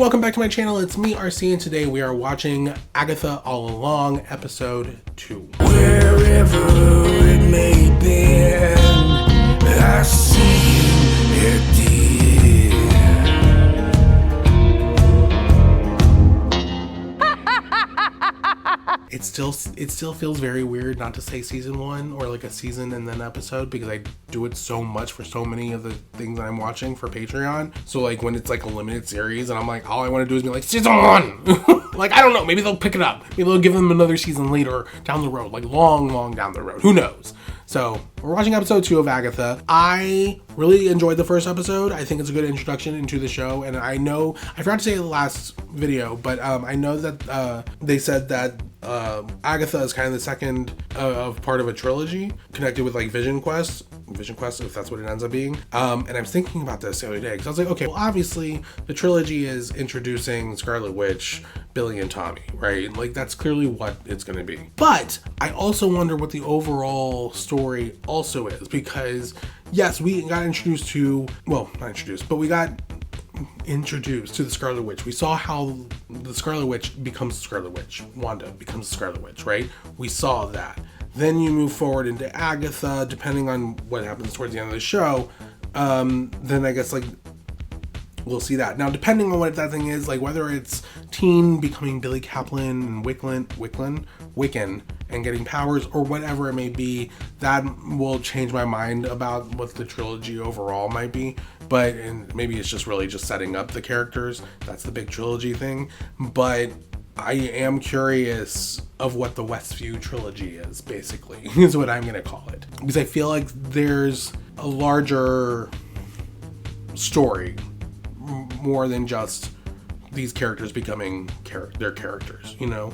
welcome back to my channel. It's me, RC, and today we are watching Agatha All Along, episode 2. Wherever it may be, I see it dear. It still feels very weird not to say season 1 or like a season and then episode, because I do it so much for so many of the things that I'm watching for Patreon. So like when it's like a limited series and I'm like, all I want to do is be like, season 1. Like, I don't know, maybe they'll pick it up. Maybe they'll give them another season later down the road, like long down the road. Who knows? So we're watching episode 2 of Agatha. I really enjoyed the first episode. I think it's a good introduction into the show. And I know, I forgot to say in the last video, but I know that they said that Agatha is kind of the second of part of a trilogy connected with like Vision Quest, if that's what it ends up being. And I was thinking about this the other day because I was like, okay, well, obviously the trilogy is introducing Scarlet Witch, Billy, and Tommy, right? Like that's clearly what it's going to be. But I also wonder what the overall story also is, because yes, we got introduced to, well, not introduced, but we got introduced to the Scarlet Witch. We saw how the Scarlet Witch becomes the Scarlet Witch. Wanda becomes the Scarlet Witch, right? We saw that. Then you move forward into Agatha, depending on what happens towards the end of the show. Then I guess like we'll see that. Now, depending on what that thing is, like whether it's Teen becoming Billy Kaplan and Wiccan and getting powers, or whatever it may be, that will change my mind about what the trilogy overall might be. But, and maybe it's just really just setting up the characters. That's the big trilogy thing. But I am curious of what the Westview trilogy is, basically, is what I'm going to call it. Because I feel like there's a larger story, more than just these characters becoming their characters, you know?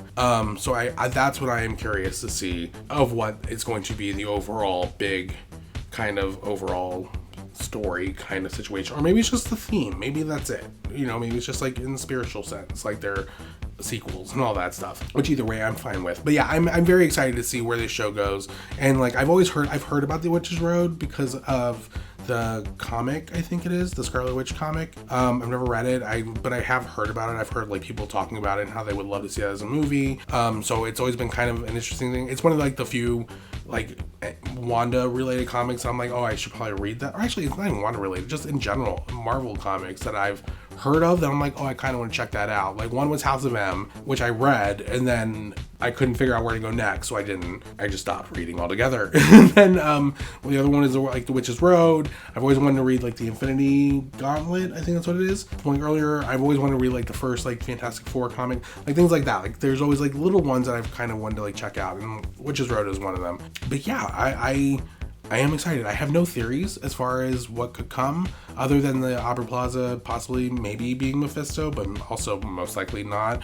So I that's what I am curious to see of what is going to be the overall big kind of overall story kind of situation. Or maybe it's just the theme. Maybe that's it. You know, maybe it's just like in the spiritual sense, like they're sequels and all that stuff, which either way I'm fine with. But yeah, I'm very excited to see where this show goes. And like I've heard about The Witch's Road because of the comic, I think it is, the Scarlet Witch comic. I've never read it, but I have heard about it. I've heard like people talking about it and how they would love to see it as a movie. So it's always been kind of an interesting thing. It's one of like the few like Wanda related comics I'm like, oh, I should probably read that. Or actually, it's not even Wanda related, just in general Marvel comics that I've heard of that I'm like, oh, I kind of want to check that out. Like one was House of M, which I read, and then I couldn't figure out where to go next, so I just stopped reading altogether. And then the other one is like The Witch's Road. I've always wanted to read like the Infinity Gauntlet, I think that's what it is. Like earlier, I've always wanted to read like the first like Fantastic Four comic, like things like that. Like there's always like little ones that I've kind of wanted to like check out, and Witch's Road is one of them. But yeah, I am excited. I have no theories as far as what could come, other than the Aubrey Plaza possibly maybe being Mephisto, but also most likely not.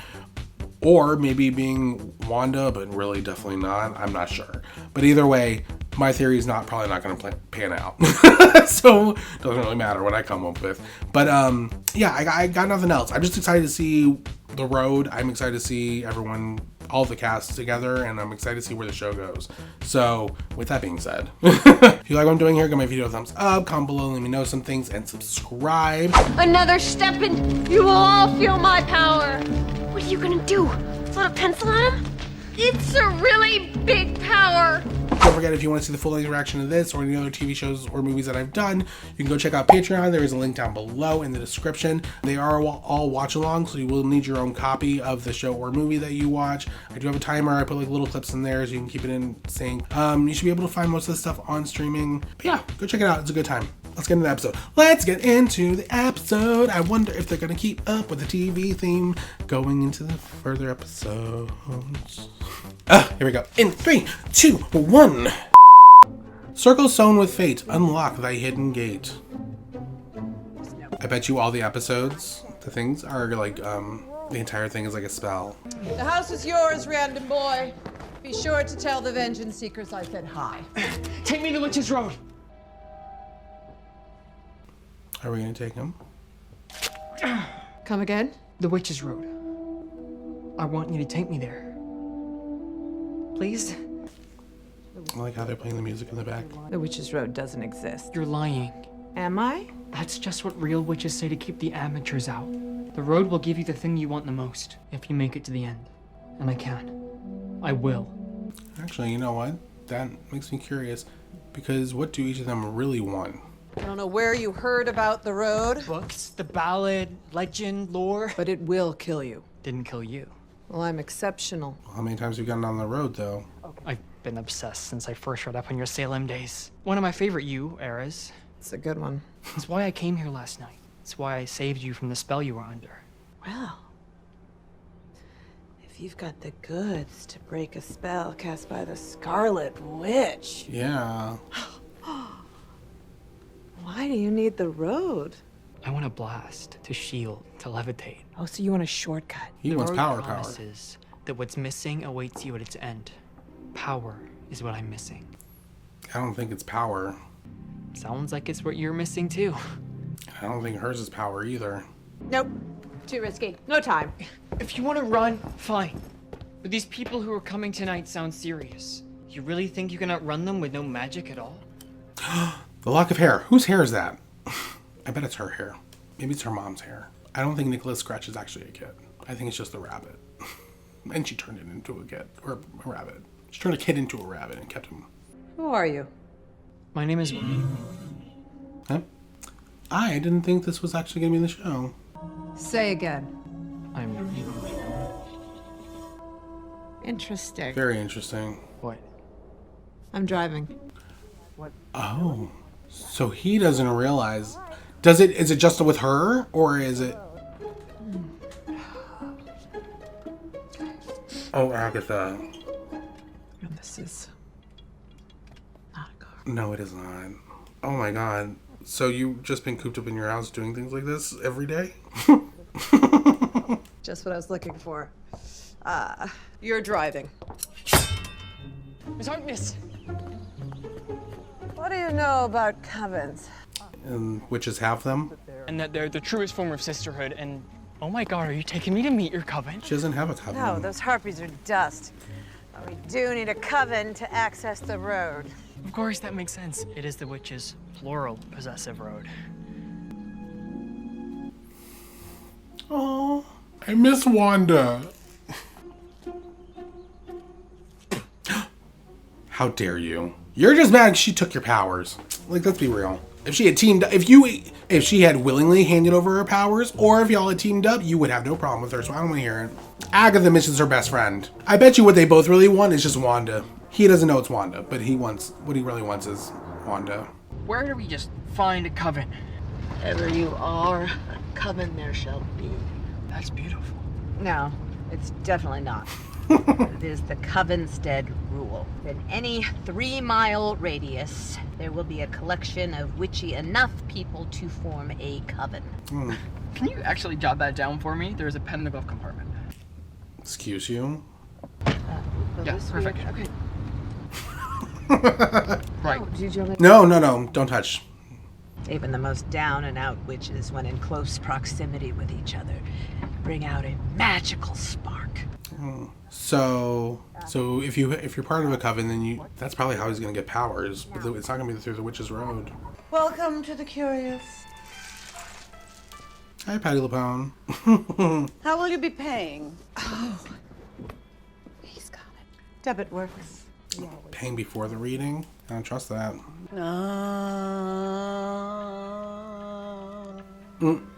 Or maybe being Wanda, but really definitely not. I'm not sure. But either way, my theory is probably not going to pan out. So it doesn't really matter what I come up with. But yeah, I got nothing else. I'm just excited to see the road. I'm excited to see everyone, all the cast together, and I'm excited to see where the show goes. So with that being said, if you like what I'm doing here, give my video a thumbs up, comment below, let me know some things, and subscribe. Another step and you will all feel my power. What are you gonna do? Put a pencil on him? It's a really big power. Don't forget, if you want to see the full reaction to this or any other TV shows or movies that I've done, you can go check out Patreon. There is a link down below in the description. They are all watch along, so you will need your own copy of the show or movie that you watch. I do have a timer. I put like little clips in there so you can keep it in sync. You should be able to find most of this stuff on streaming. But yeah, go check it out. It's a good time. Let's get into the episode. I wonder if they're going to keep up with the TV theme going into the further episodes. Here we go. In 3, 2, 1. Circle sewn with fate. Unlock thy hidden gate. I bet you all the episodes, the things are like, the entire thing is like a spell. The house is yours, random boy. Be sure to tell the Vengeance Seekers I said hi. Take me to Witch's Road. Are we gonna take him? Come again? The Witch's Road. I want you to take me there. Please? I like how they're playing the music in the back. The Witch's Road doesn't exist. You're lying. Am I? That's just what real witches say to keep the amateurs out. The road will give you the thing you want the most, if you make it to the end. And I can. I will. Actually, you know what? That makes me curious. Because what do each of them really want? I don't know where you heard about the road, Books, the ballad, legend, lore. but it will kill you. Didn't kill you. Well, I'm exceptional. How many times have you gotten on the road, though? I've been obsessed since I first read up on your Salem days. One of my favorite eras. It's a good one. It's why I came here last night. It's why I saved you from the spell you were under. Well, if you've got the goods to break a spell cast by the Scarlet Witch, Yeah. why do you need the road? I want to blast, to shield, to levitate. Oh, so you want a shortcut? He The wants road power. promises that what's missing awaits you at its end. Power is what I'm missing. I don't think it's power. Sounds like it's what you're missing too. I don't think hers is power either. Nope. Too risky. No time. If you want to run, fine. But these people who are coming tonight sound serious. You really think you can outrun them with no magic at all? The lock of hair. Whose hair is that? I bet it's her hair. Maybe it's her mom's hair. I don't think Nicholas Scratch is actually a kid. I think it's just a rabbit. And she turned it into a kid. Or a rabbit. She turned a kid into a rabbit and kept him. Who are you? My name is... Huh? I didn't think this was actually going to be in the show. Say again. I'm... Interesting. Very interesting. What? I'm driving. Oh. So he doesn't realize. Is it just with her? Or is it... Oh, Agatha. This is not a car. No, it is not. Oh my god. So you've just been cooped up in your house doing things like this every day? Just what I was looking for. You're driving. Miss Harkness! What do you know about covens? And witches have them? And that they're the truest form of sisterhood, and... Oh my god, are you taking me to meet your coven? She doesn't have a coven. No, those harpies are dust. But we do need a coven to access the road. Of course, that makes sense. It is the witch's plural possessive road. Oh, I miss Wanda. How dare you? You're just mad she took your powers. Like, let's be real. If she had teamed up, if she had willingly handed over her powers, or if y'all had teamed up, you would have no problem with her, so I don't want to hear it. Agatha misses her best friend. I bet you what they both really want is just Wanda. He doesn't know it's Wanda, but what he really wants is Wanda. Where do we just find a coven? Wherever you are, a coven there shall be. That's beautiful. No, it's definitely not. It is the Covenstead rule. In any 3-mile radius, there will be a collection of witchy enough people to form a coven. Can you actually jot that down for me? There's a pen in the glove compartment. Excuse you? Yeah, perfect. Okay. Right. Oh, did you No, don't touch. Even the most down and out witches, when in close proximity with each other, bring out a magical spark. So if you're part of a coven, then that's probably how he's gonna get powers. But it's not gonna be through the witch's road. Welcome to the Curious. Hi, Patty LuPone. How will you be paying? He's got it. Debit works. Paying before the reading? I don't trust that.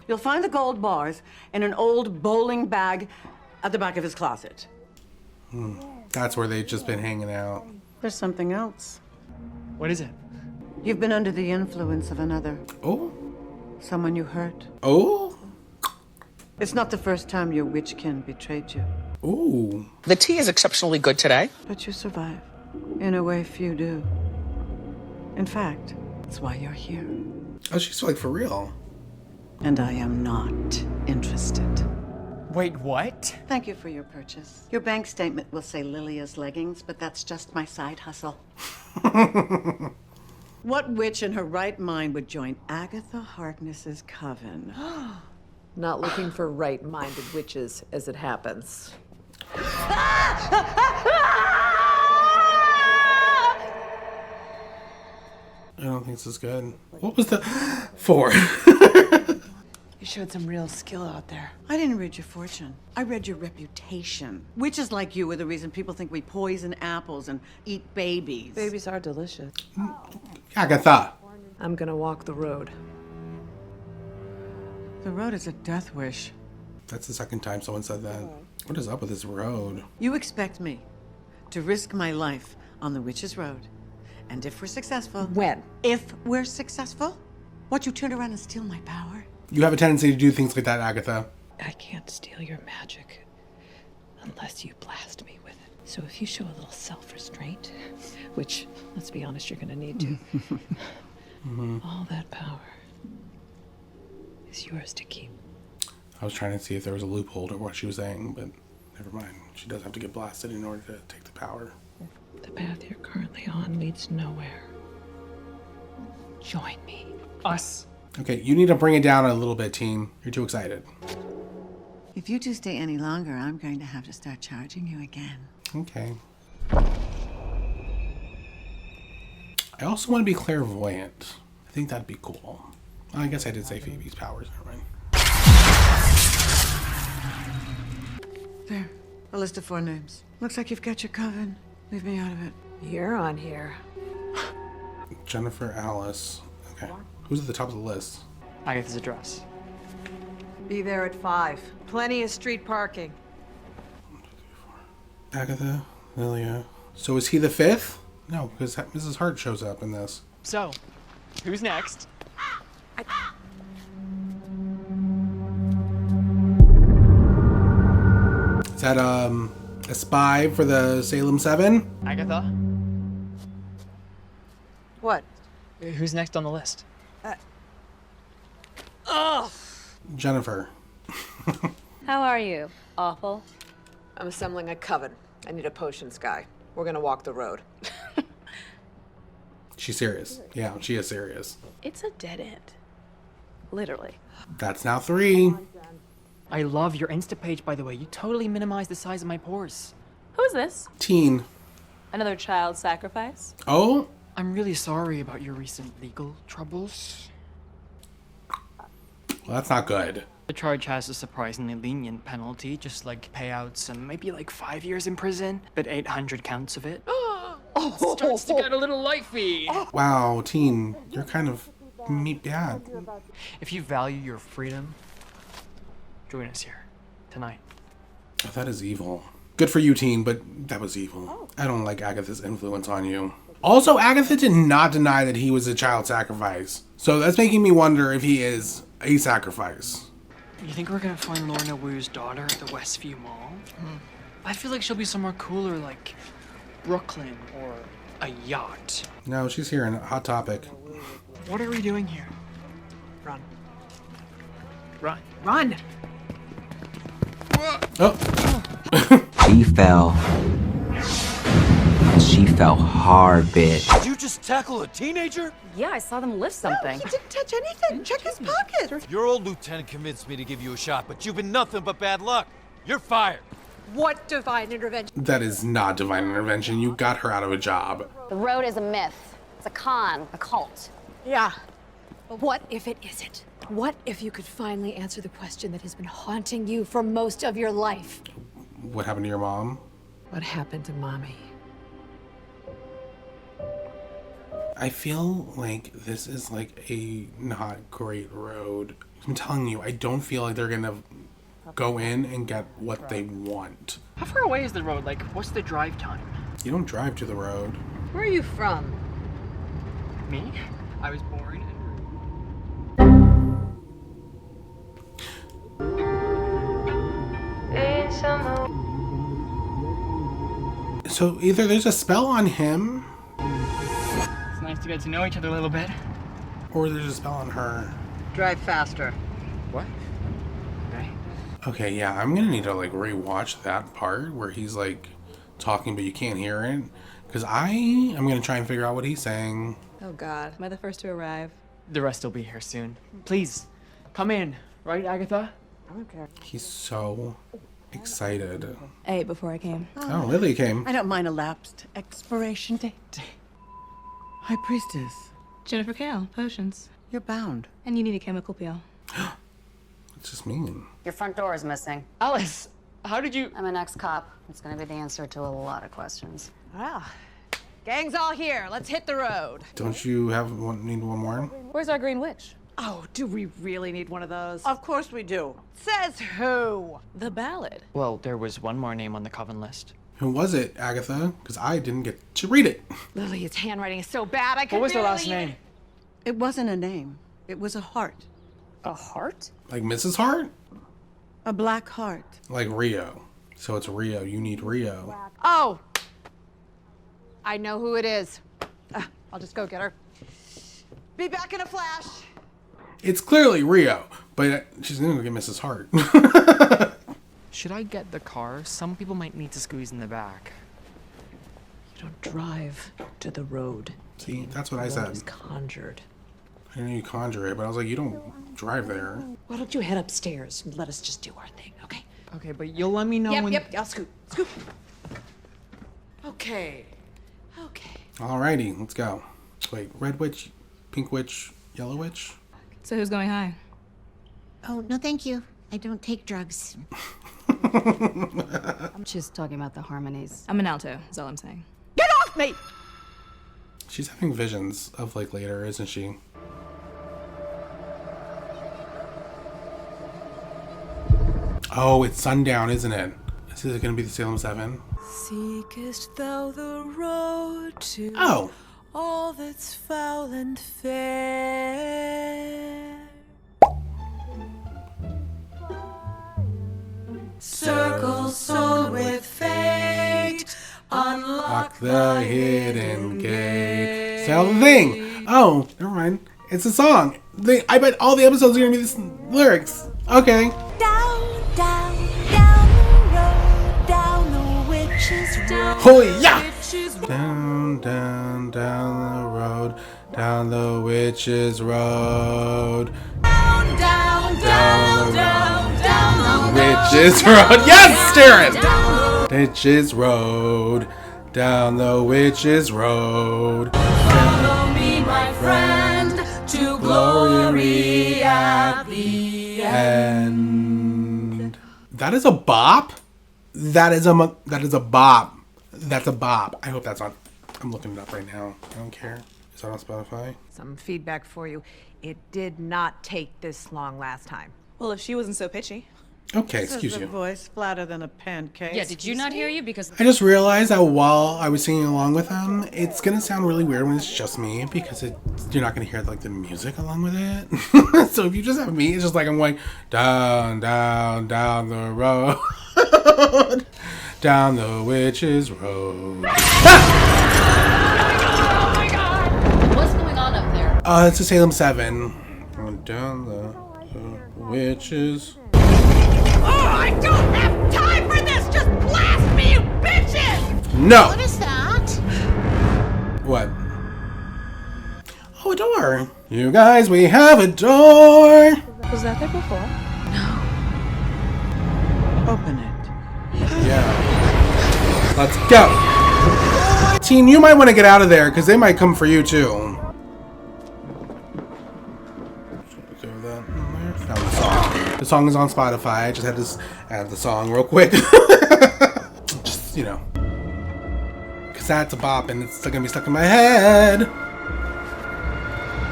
You'll find the gold bars in an old bowling bag at the back of his closet. That's where they've just been hanging out. There's something else. What is it? You've been under the influence of another. Oh? Someone you hurt. Oh? It's not the first time your witchkin betrayed you. Ooh. The tea is exceptionally good today. But you survive. In a way few do. In fact, that's why you're here. Oh, she's like for real. And I am not interested. Wait, what? Thank you for your purchase. Your bank statement will say Lilia's leggings, but that's just my side hustle. What witch in her right mind would join Agatha Harkness's coven? Not looking for right-minded witches, as it happens. I don't think this is good. What was the 4? You showed some real skill out there. I didn't read your fortune. I read your reputation. Witches like you are the reason people think we poison apples and eat babies. Babies are delicious. Agatha. I'm gonna walk the road. The road is a death wish. That's the second time someone said that. What is up with this road? You expect me to risk my life on the witch's road. And if we're successful... When? If we're successful, what, you turn around and steal my power? You have a tendency to do things like that, Agatha. I can't steal your magic unless you blast me with it. So if you show a little self-restraint, which, let's be honest, you're gonna need to, all that power is yours to keep. I was trying to see if there was a loophole to what she was saying, but never mind. She does have to get blasted in order to take the power. The path you're currently on leads nowhere. Join me. Us. Okay, you need to bring it down a little bit, team. You're too excited. If you two stay any longer, I'm going to have to start charging you again. Okay. I also want to be clairvoyant. I think that'd be cool. Well, I guess I did say Phoebe's powers. Never mind. There, a list of 4 names. Looks like you've got your coven. Leave me out of it. You're on here. Jennifer, Alice. Okay. Who's at the top of the list? Agatha's address. Be there at 5. Plenty of street parking. Agatha, Lilia. So is he the 5th? No, because Mrs. Hart shows up in this. So, who's next? Is that a spy for the Salem 7? Agatha? What? Who's next on the list? Jennifer. How are you? Awful. I'm assembling a coven. I need a potions guy. We're gonna walk the road. She's serious. Yeah, she is serious. It's a dead end. Literally. That's now 3. I love your Insta page, by the way. You totally minimize the size of my pores. Who's this? Teen. Another child sacrifice? Oh? I'm really sorry about your recent legal troubles. Well, that's not good. The charge has a surprisingly lenient penalty, just like payouts and maybe like 5 years in prison, but 800 counts of it. Starts to get a little lifey. Wow, Teen, you're kind of bad. If you value your freedom, join us here tonight. Oh, that is evil. Good for you, Teen, but that was evil. I don't like Agatha's influence on you. Also, Agatha did not deny that he was a child sacrifice. So that's making me wonder if he is a sacrifice. You think we're gonna find Lorna Wu's daughter at the Westview Mall? I feel like she'll be somewhere cooler, like Brooklyn or a yacht. No, she's here in Hot Topic. What are we doing here? Run. Run. Run! Oh, She fell. She fell hard, bitch. Did you just tackle a teenager? Yeah, I saw them lift something. He didn't touch anything. Check his pockets. Your old lieutenant convinced me to give you a shot, but you've been nothing but bad luck. You're fired. What divine intervention? that is not divine intervention. You got her out of a job. The road is a myth. It's a con, a cult. Yeah. But what if it isn't? What if you could finally answer the question that has been haunting you for most of your life? What happened to your mom? What happened to Mommy? I feel like this is like a not great road. I'm telling you, I don't feel like they're gonna go in and get what they want. How far away is the road? Like, what's the drive time? You don't drive to the road. Where are you from? Me? I was born So either there's a spell on him, It's nice to get to know each other a little bit. or there's a spell on her. Drive faster. What? Okay. Okay, yeah, I'm gonna need to like rewatch that part where he's like talking but you can't hear it, because I'm gonna try and figure out what he's saying. Oh God, am I the first to arrive? The rest will be here soon. Please, come in. Right, Agatha? Okay. He's so excited. I ate before I came. Oh, Lily came. I don't mind a lapsed expiration date. High Priestess, Jennifer Kale, potions. You're bound. And you need a chemical peel. What's this mean? Your front door is missing. Alice, how did you... I'm an ex-cop. It's gonna be the answer to a lot of questions. Well, gang's all here. Let's hit the road. Don't you need one more? Where's our green witch? Oh, do we really need one of those? Of course we do. Says who? The ballad. Well, there was one more name on the Coven list. Who was it, Agatha? Because I didn't get to read it. Lily's handwriting is so bad I could What was the barely last name? It wasn't a name. It was a heart. A heart? Like Mrs. Hart? A black heart. Like Rio. So it's Rio. You need Rio. Oh! I know who it is. I'll just go get her. Be back in a flash. It's clearly Rio, but she's gonna go get Mrs. Hart. Should I get the car? Some people might need to squeeze in the back. You don't drive to the road. See, that's what I The road said. is conjured. I know you conjure it, but I was like, you don't drive there. Why don't you head upstairs and let us just do our thing, okay? Okay, but you'll let me know when... Yep, I'll scoop. Okay. Alrighty, let's go. Wait, red witch, pink witch, yellow witch? So who's going high? Oh, no thank you. I don't take drugs. I'm just talking about the harmonies. I'm an alto, is all I'm saying. Get off me! She's having visions of like later, isn't she? Oh, it's sundown, isn't it? Is it gonna be the Salem 7? Seekest thou the road to Oh. all that's foul and fair? Circle soul with fate, unlock Lock the hidden gate. Sell the thing! Oh, never mind. It's a song. I bet all the episodes are gonna be this lyrics. Okay. down the road, down the witch's road. Holy yeah! Down the road, down the witch's road. Down the Witch's road. Yes, Darren! Witch's road, down the witch's road. Follow me, my friend, to glory at the And that is a bop. That is a bop. That's a bop. I hope that's on. I'm looking it up right now. I don't care. Is that on Spotify? Some feedback for you. It did not take this long last time. Well, if she wasn't so pitchy. Okay, excuse Says the you. voice flatter than a pancake. Yeah, did you not hear you? Because I just realized that while I was singing along with them, it's gonna sound really weird when it's just me because you're not gonna hear like the music along with it. So if you just have me, it's just like I'm going down the road, down the witch's road. what's going on up there? It's a Salem 7. Going down the witch's. Oh, I don't have time for this! Just blast me, you bitches! No. What is that? What? Oh, a door. You guys, we have a door. Was that there before? Open it. Yeah. Let's go. Team, you might want to get out of there because they might come for you too. The song is on Spotify. I just had to add the song real quick. Just, you know. Because that's a bop and it's still going to be stuck in my head.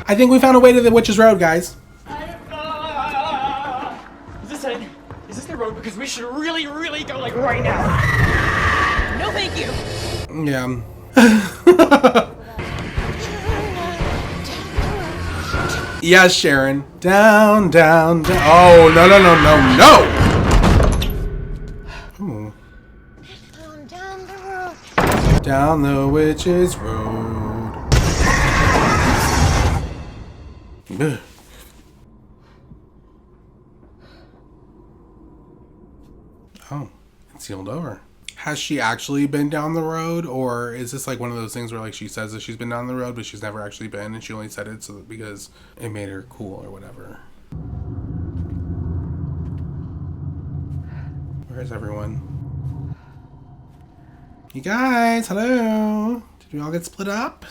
I think we found a way to the Witch's Road, guys. Is this it? Is this the road? Because we should really, really go like right now. No, thank you. Yeah. Yes, Sharon. Down. Oh, no. Ooh. Down the witch's road. Ugh. Oh, it's sealed over. Has she actually been down the road, or is this like one of those things where like she says that she's been down the road, but she's never actually been, and she only said it so that because it made her cool or whatever? Where is everyone? You guys, hello? Did we all get split up?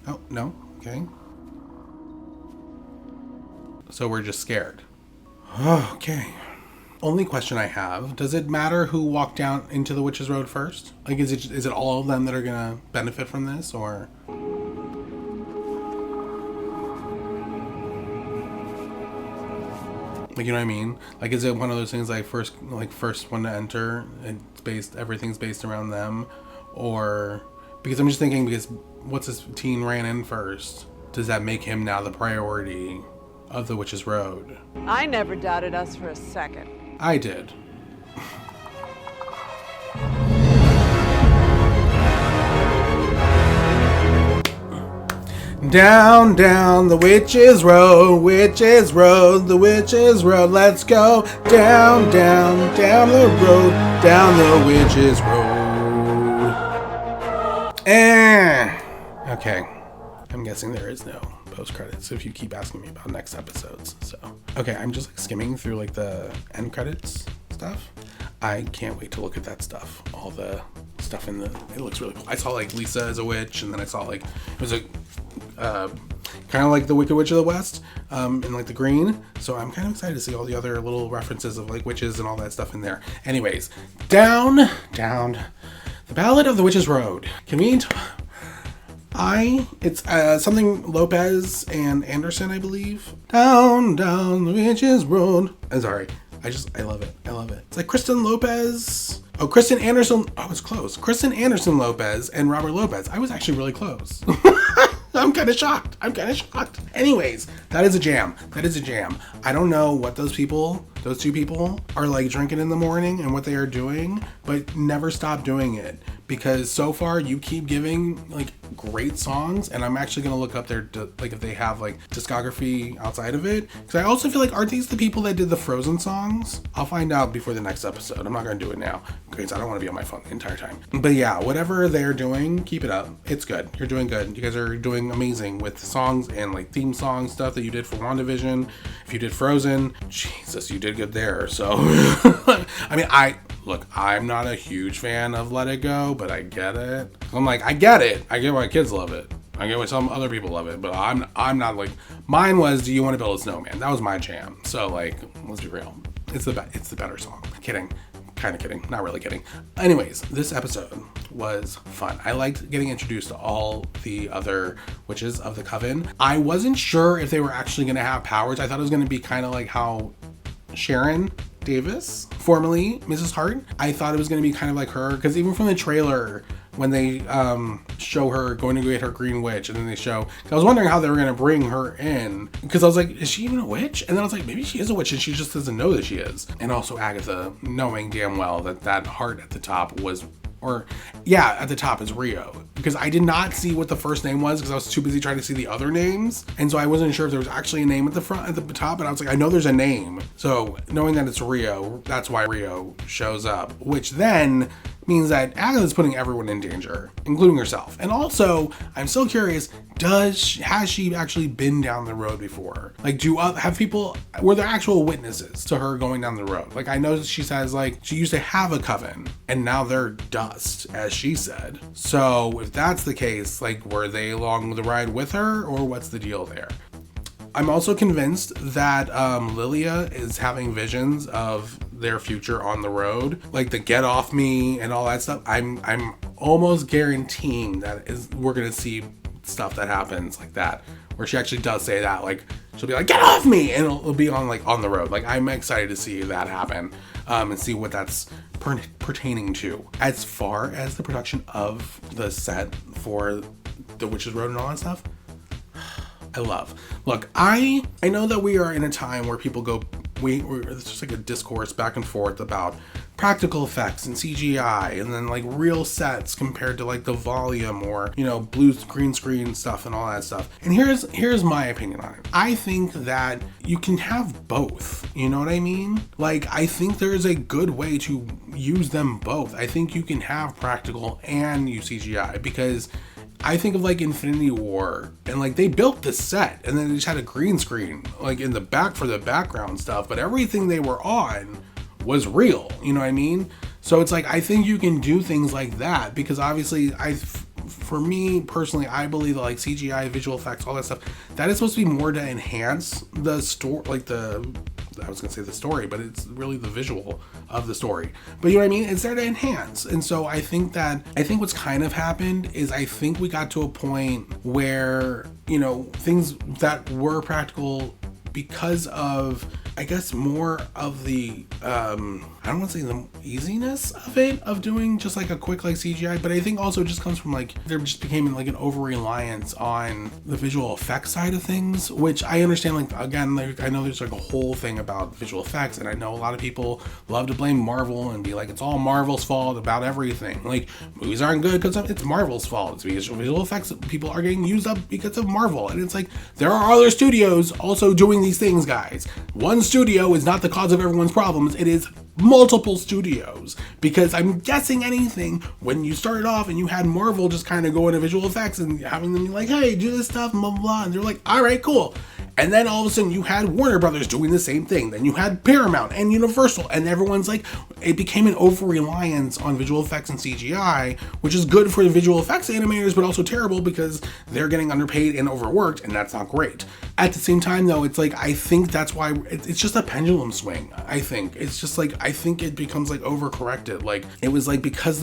Oh, no. Okay. So we're just scared. Okay. Only question I have, does it matter who walked down into the Witch's Road first? Like, is it all of them that are gonna benefit from this, or? Like, you know what I mean? Like, is it one of those things like first one to enter, everything's based around them? Or, because I'm just thinking, because what's this teen ran in first? Does that make him now the priority of the Witch's Road? I never doubted us for a second. I did. Down, down the Witch's Road, Witch's Road, the Witch's Road. Let's go down, down, down the road, down the Witch's Road. Okay. I'm guessing there is no post-credits if you keep asking me about next episodes. So, okay, I'm just like skimming through like the end credits stuff. I can't wait to look at that stuff. All the stuff in it looks really cool. I saw like Lisa as a witch, and then I saw like, it was a kind of like the Wicked Witch of the West in like the green. So I'm kind of excited to see all the other little references of like witches and all that stuff in there. Anyways, down the Ballad of the Witch's Road. It's something Lopez and Anderson, I believe. Down the Witch's Road. I'm sorry. I love it. I love it. It's like Kristen Lopez. Oh, Kristen Anderson. Oh, it's close. Kristen Anderson Lopez and Robert Lopez. I was actually really close. I'm kind of shocked. Anyways, that is a jam. I don't know what those two people are like drinking in the morning and what they are doing, but never stop doing it, because so far you keep giving like great songs, and I'm actually going to look up their, like, if they have like discography outside of it, because I also feel like, aren't these the people that did the Frozen songs? I'll find out before the next episode. I'm not going to do it now because I don't want to be on my phone the entire time. But yeah, whatever they're doing, keep it up. It's good. You're doing good. You guys are doing amazing with songs and like theme song stuff that you did for WandaVision. If you did Frozen, Jesus, you did good there. So I mean, I'm not a huge fan of Let It Go, but I get it. I'm like, I get it. I get why kids love it. I get why some other people love it, but I'm not like, mine was Do You Want to Build a Snowman? That was my jam. So like, let's be real. It's the better song. Kidding. Kind of kidding. Not really kidding. Anyways, this episode was fun. I liked getting introduced to all the other witches of the Coven. I wasn't sure if they were actually going to have powers. I thought it was going to be kind of like how Sharon Davis, formerly Mrs. Hart, I thought it was going to be kind of like her, because even from the trailer, when they show her going to get her green witch, and then they show, I was wondering how they were going to bring her in, because I was like, is she even a witch? And then I was like, maybe she is a witch and she just doesn't know that she is. And also Agatha knowing damn well that heart at the top was, at the top is Rio, because I did not see what the first name was because I was too busy trying to see the other names, and so I wasn't sure if there was actually a name at the top, and I was like, I know there's a name. So knowing that it's Rio, that's why Rio shows up, which then means that Agatha's putting everyone in danger, including herself. And also, I'm still curious, has she actually been down the road before? Like, were there actual witnesses to her going down the road? Like, I know she says, like, she used to have a coven, and now they're dust, as she said. So, if that's the case, like, were they along the ride with her, or what's the deal there? I'm also convinced that Lilia is having visions of their future on the road, like the Get Off Me and all that stuff. I'm almost guaranteeing that we're gonna see stuff that happens like that, where she actually does say that, like she'll be like, "Get off me," and it'll be on like on the road. Like, I'm excited to see that happen and see what that's pertaining to. As far as the production of the set for the Witch's Road and all that stuff, Look, I know that we are in a time where people go, it's just like a discourse back and forth about practical effects and CGI, and then like real sets compared to like the volume or, blue green screen stuff and all that stuff. And here's my opinion on it. I think that you can have both. You know what I mean? Like, I think there is a good way to use them both. I think you can have practical and use CGI, because I think of like Infinity War, and like they built this set and then they just had a green screen like in the back for the background stuff, but everything they were on was real, you know what I mean? So it's like, I think you can do things like that, because obviously for me personally, I believe that like CGI, visual effects, all that stuff, that is supposed to be more to enhance the story, like I was gonna say the story, but it's really the visual of the story. But you know what I mean? It's there to enhance. And so I think what's kind of happened is I think we got to a point where, you know, things that were practical because of, I guess, more of the I don't want to say the easiness of it, of doing just like a quick like CGI, but I think also it just comes from like there just became like an over reliance on the visual effects side of things, which I understand. Like again, like I know there's like a whole thing about visual effects, and I know a lot of people love to blame Marvel and be like it's all Marvel's fault about everything. Like movies aren't good because it's Marvel's fault. It's because visual effects people are getting used up because of Marvel, and it's like there are other studios also doing these things, guys. One studio is not the cause of everyone's problems. It is multiple studios, because I'm guessing anything when you started off and you had Marvel just kind of go into visual effects and having them be like, hey, do this stuff, blah, blah, blah, and they're like, all right, cool. And then all of a sudden you had Warner Brothers doing the same thing. Then you had Paramount and Universal, and everyone's like, it became an over-reliance on visual effects and CGI, which is good for the visual effects animators, but also terrible because they're getting underpaid and overworked, and that's not great. At the same time, though, it's like, I think that's why it's just a pendulum swing. I think it's just like, I think it becomes like overcorrected. Like it was like, because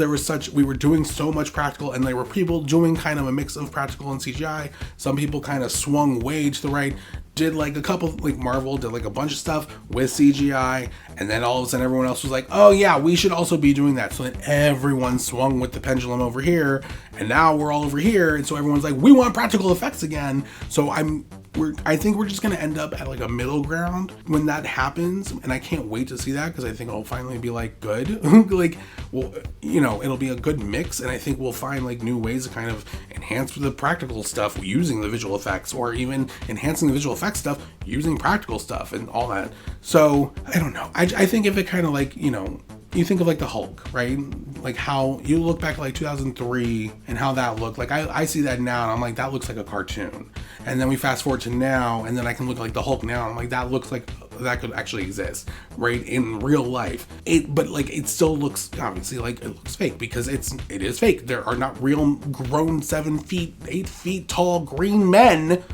we were doing so much practical, and there were people doing kind of a mix of practical and CGI. Some people kind of swung way to the right, did like a couple, like Marvel did like a bunch of stuff with CGI, and then all of a sudden everyone else was like, oh yeah, we should also be doing that. So then everyone swung with the pendulum over here, and now we're all over here, and so everyone's like, we want practical effects again. So I think we're just gonna end up at like a middle ground when that happens, and I can't wait to see that, because I think it'll finally be like good. Like, well, you know, it'll be a good mix, and I think we'll find like new ways to kind of enhance the practical stuff using the visual effects, or even enhancing the visual effects stuff using practical stuff and all that. So I don't know. I think if it kind of like, you know, you think of like the Hulk, right? Like how you look back at like 2003 and how that looked. Like I see that now and I'm like, that looks like a cartoon. And then we fast forward to now, and then I can look like the Hulk now, and I'm like, that looks like that could actually exist, right, in real life. But like it still looks, obviously, like it looks fake, because it is fake. There are not real grown 7 feet, 8 feet tall green men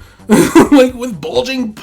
like with bulging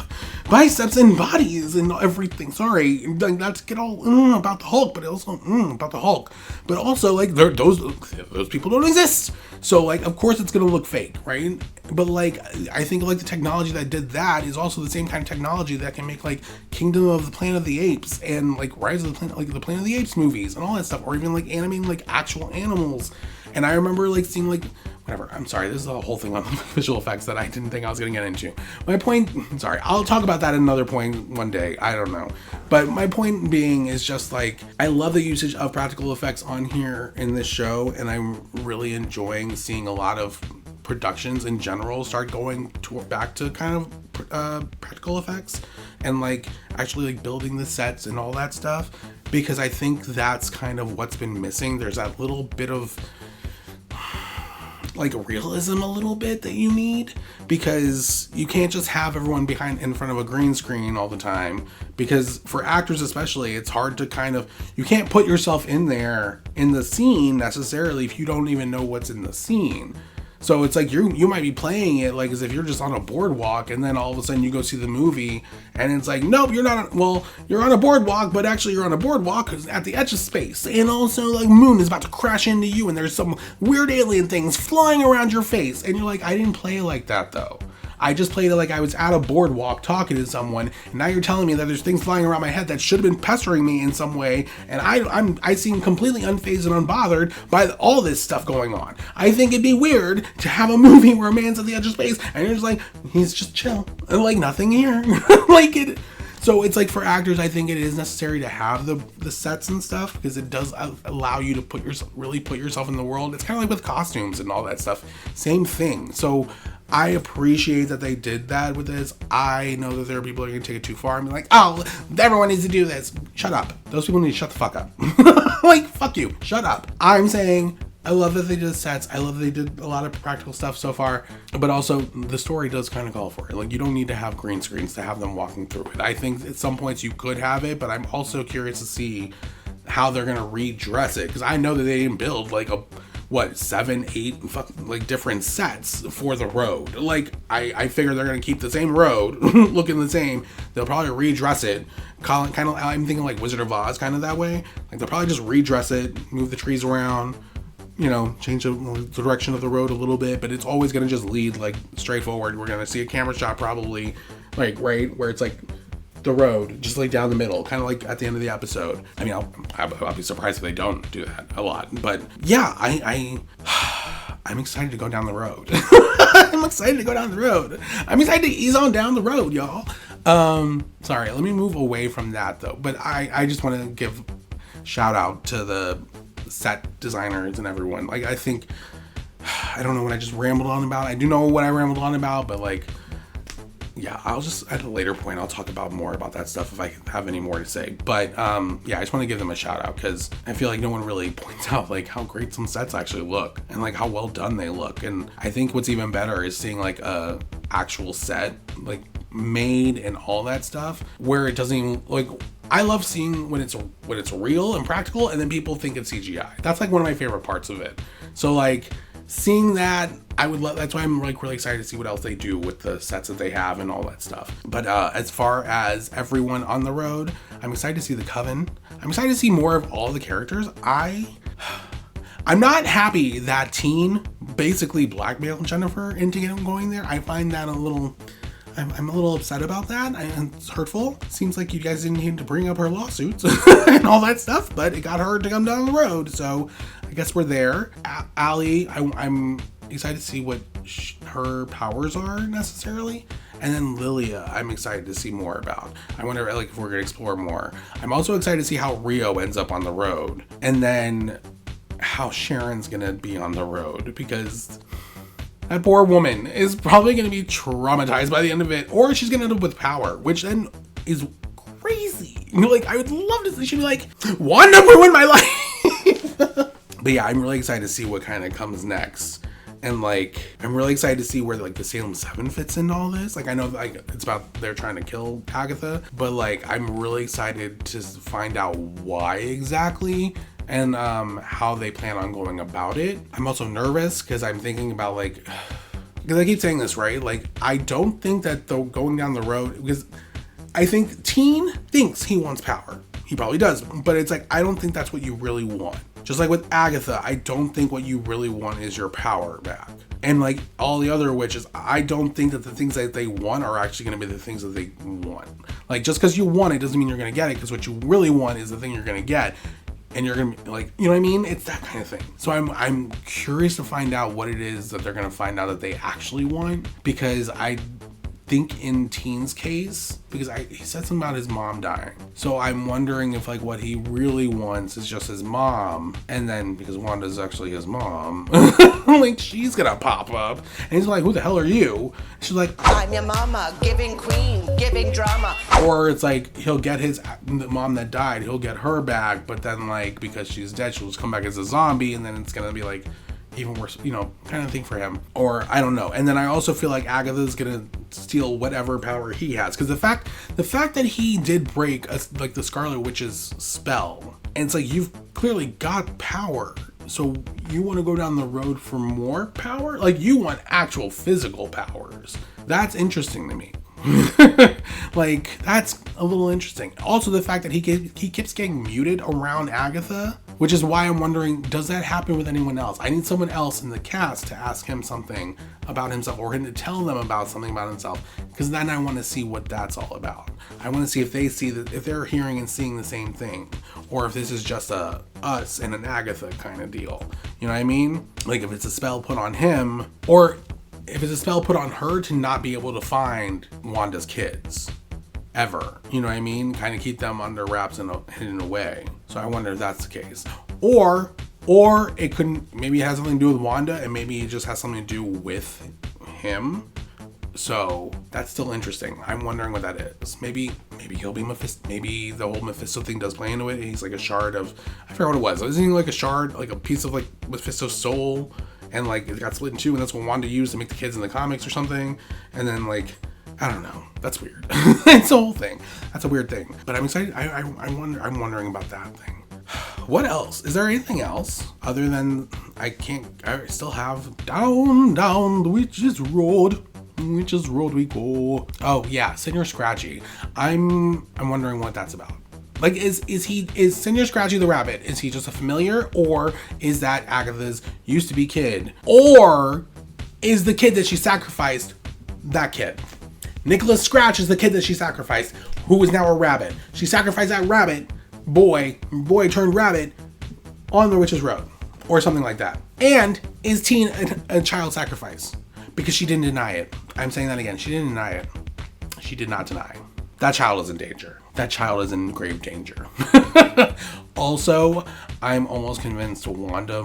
biceps and bodies and everything. Sorry, like not to get all about the Hulk, but also about the Hulk. But also like those people don't exist. So like of course it's gonna look fake, right? But like I think like the technology that did that is also the same kind of technology that can make like Kingdom of the Planet of the Apes and like Rise of the Planet, like the Planet of the Apes movies and all that stuff, or even like animating like actual animals. And I remember like seeing like, whatever, I'm sorry, this is a whole thing on visual effects that I didn't think I was going to get into. My point, sorry, I'll talk about that at another point one day, I don't know. But my point being is just like, I love the usage of practical effects on here in this show, and I'm really enjoying seeing a lot of productions in general start going back to kind of practical effects and like actually like building the sets and all that stuff, because I think that's kind of what's been missing. There's that little bit of like realism a little bit that you need, because you can't just have everyone in front of a green screen all the time, because for actors especially, it's hard to kind of, you can't put yourself in there in the scene necessarily if you don't even know what's in the scene. So it's like you might be playing it like as if you're just on a boardwalk, and then all of a sudden you go see the movie and it's like, nope, you're not. Well, you're on a boardwalk, but actually you're on a boardwalk at the edge of space, and also like moon is about to crash into you, and there's some weird alien things flying around your face, and you're like, I didn't play it like that though. I just played it like I was at a boardwalk talking to someone, and now you're telling me that there's things flying around my head that should have been pestering me in some way, and I seem completely unfazed and unbothered by all this stuff going on. I think it'd be weird to have a movie where a man's at the edge of space, and you're just like, he's just chill, and like nothing here. Like it. So it's like for actors, I think it is necessary to have the sets and stuff, because it does allow you to really put yourself in the world. It's kind of like with costumes and all that stuff. Same thing. So I appreciate that they did that with this. I know that there are people that are going to take it too far and be like, oh, everyone needs to do this. Shut up. Those people need to shut the fuck up. Like, fuck you. Shut up. I'm saying I love that they did sets. I love that they did a lot of practical stuff so far, but also the story does kind of call for it. Like, you don't need to have green screens to have them walking through it. I think at some points you could have it, but I'm also curious to see how they're going to redress it, because I know that they didn't build like what, 7, 8 like different sets for the road. Like I figure they're gonna keep the same road looking the same. They'll probably redress it, kind of, I'm thinking like Wizard of Oz, kind of that way. Like they'll probably just redress it, move the trees around, you know, change the direction of the road a little bit, but it's always gonna just lead like straight forward. We're gonna see a camera shot probably like right where it's like the road just like down the middle, kind of like at the end of the episode. I mean, I'll be surprised if they don't do that a lot, but yeah, I'm excited to go down the road. I'm excited to go down the road. I'm excited to ease on down the road, y'all. Sorry, let me move away from that though, but I just want to give shout out to the set designers and everyone. Like, I think, I don't know what I just rambled on about. I do know what I rambled on about, but like, yeah, I'll just, at a later point, I'll talk about more about that stuff if I have any more to say. But yeah, I just want to give them a shout out because I feel like no one really points out like how great some sets actually look and like how well done they look. And I think what's even better is seeing like a actual set like made and all that stuff where it doesn't even like, I love seeing when it's real and practical and then people think it's CGI. That's like one of my favorite parts of it. So like seeing that, I would love, that's why I'm like really excited to see what else they do with the sets that they have and all that stuff. But as far as everyone on the road, I'm excited to see the Coven. I'm excited to see more of all the characters. I'm not happy that Teen basically blackmailed Jennifer into going there. I find that a little, I'm a little upset about that. It's hurtful. Seems like you guys didn't need to bring up her lawsuits and all that stuff, but it got her to come down the road. So I guess we're there. Allie, I'm excited to see what her powers are necessarily. And then Lilia, I'm excited to see more about. I wonder like if we're gonna explore more. I'm also excited to see how Rio ends up on the road. And then how Sharon's gonna be on the road, because that poor woman is probably going to be traumatized by the end of it, or she's going to end up with power, which then is crazy. You know, like, I would love to see, she'd be like, Wanda ruined my life. But yeah, I'm really excited to see what kind of comes next. And like, I'm really excited to see where like the Salem 7 fits into all this. Like, I know like it's about they're trying to kill Agatha, but like, I'm really excited to find out why exactly and how they plan on going about it. I'm also nervous because I'm thinking about like, because I keep saying this, right? Like, I don't think that they're going down the road, because I think Teen thinks he wants power. He probably does, but it's like, I don't think that's what you really want. Just like with Agatha, I don't think what you really want is your power back. And like all the other witches, I don't think that the things that they want are actually going to be the things that they want. Like, just because you want it doesn't mean you're going to get it, because what you really want is the thing you're going to get. And you're gonna be like, you know what I mean? It's that kind of thing. So I'm curious to find out what it is that they're gonna find out that they actually want, because I think in Teen's case, because he said something about his mom dying. So I'm wondering if like what he really wants is just his mom, and then because Wanda's actually his mom, like she's gonna pop up, and he's like, who the hell are you? She's like, I'm your mama, giving queen, giving drama. Or it's like he'll get the mom that died, he'll get her back, but then like because she's dead, she'll just come back as a zombie, and then it's gonna be like even worse, you know, kind of thing for him. Or I don't know. And then I also feel like Agatha's gonna steal whatever power he has, because the fact that he did break like the Scarlet Witch's spell, and it's like, you've clearly got power, so you want to go down the road for more power? Like, you want actual physical powers. That's interesting to me. Like, that's a little interesting. Also, the fact that he keeps getting muted around Agatha, which is why I'm wondering, does that happen with anyone else? I need someone else in the cast to ask him something about himself, or him to tell them about something about himself, because then I want to see what that's all about. I want to see if they see that, if they're hearing and seeing the same thing, or if this is just a us and an Agatha kind of deal. You know what I mean? Like, if it's a spell put on him, or if it's a spell put on her to not be able to find Wanda's kids ever, you know what I mean? Kind of keep them under wraps and hidden away. So I wonder if that's the case. Or it couldn't, maybe it has something to do with Wanda, and maybe it just has something to do with him. So that's still interesting. I'm wondering what that is. Maybe he'll be Mephisto. Maybe the whole Mephisto thing does play into it. He's like a shard of, I forgot what it was. Isn't he like a shard, like a piece of like Mephisto's soul? And like it got split in two, and that's what Wanda used to make the kids in the comics or something. And then like, I don't know. That's weird. It's a whole thing. That's a weird thing. But I'm excited. I'm wondering about that thing. What else? Is there anything else other than I still have down the witch's road. Witch's road we go. Oh yeah, Senor Scratchy. I'm wondering what that's about. Like, is Senor Scratchy the rabbit? Is he just a familiar, or is that Agatha's used to be kid, or is the kid that she sacrificed that kid? Nicholas Scratch is the kid that she sacrificed, who is now a rabbit. She sacrificed that rabbit, boy turned rabbit, on the witch's road, or something like that. And is Teen a child sacrifice? Because she didn't deny it. I'm saying that again. She didn't deny it. She did not deny. That child is in danger. That child is in grave danger. Also, I'm almost convinced Wanda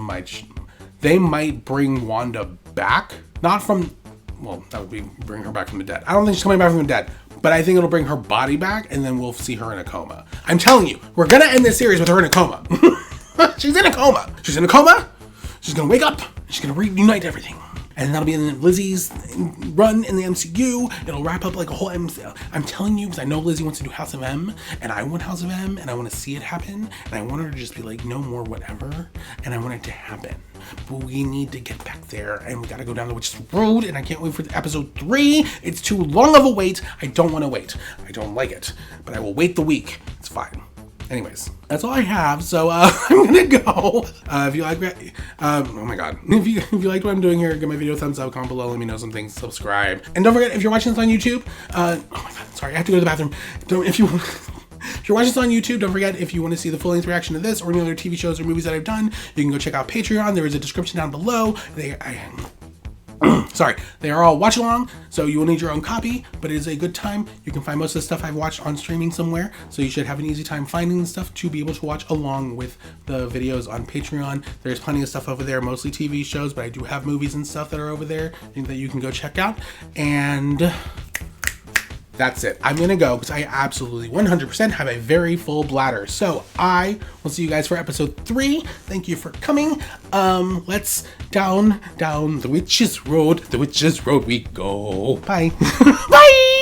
they might bring Wanda back. Not from, well, that would be bring her back from the dead. I don't think she's coming back from the dead, but I think it'll bring her body back, and then we'll see her in a coma. I'm telling you, we're gonna end this series with her in a coma. She's in a coma. She's in a coma. She's gonna wake up. She's gonna reunite everything. And that'll be in Lizzie's run in the MCU. It'll wrap up like a whole MCU. I'm telling you, because I know Lizzie wants to do House of M, and I want House of M, and I want to see it happen, and I want her to just be like, no more whatever, and I want it to happen. But we need to get back there, and we gotta go down the witch's road, and I can't wait for episode 3. It's too long of a wait. I don't want to wait. I don't like it, but I will wait the week. It's fine. Anyways, that's all I have. So I'm gonna go. If you like that, oh my god, if you liked what I'm doing here, give my video a thumbs up, comment below, let me know some things, subscribe, and don't forget, if you're watching this on YouTube, oh my god, sorry, I have to go to the bathroom. If you're watching this on YouTube, don't forget, if you want to see the full-length reaction to this or any other TV shows or movies that I've done, you can go check out Patreon. There is a description down below. They are all watch along, so you will need your own copy, but it is a good time. You can find most of the stuff I've watched on streaming somewhere, so you should have an easy time finding the stuff to be able to watch along with the videos on Patreon. There's plenty of stuff over there, mostly TV shows, but I do have movies and stuff that are over there that you can go check out. And that's it. I'm gonna go because I absolutely 100% have a very full bladder. So I will see you guys for episode 3. Thank you for coming. Let's down the witch's road. The witch's road we go. Bye. Bye.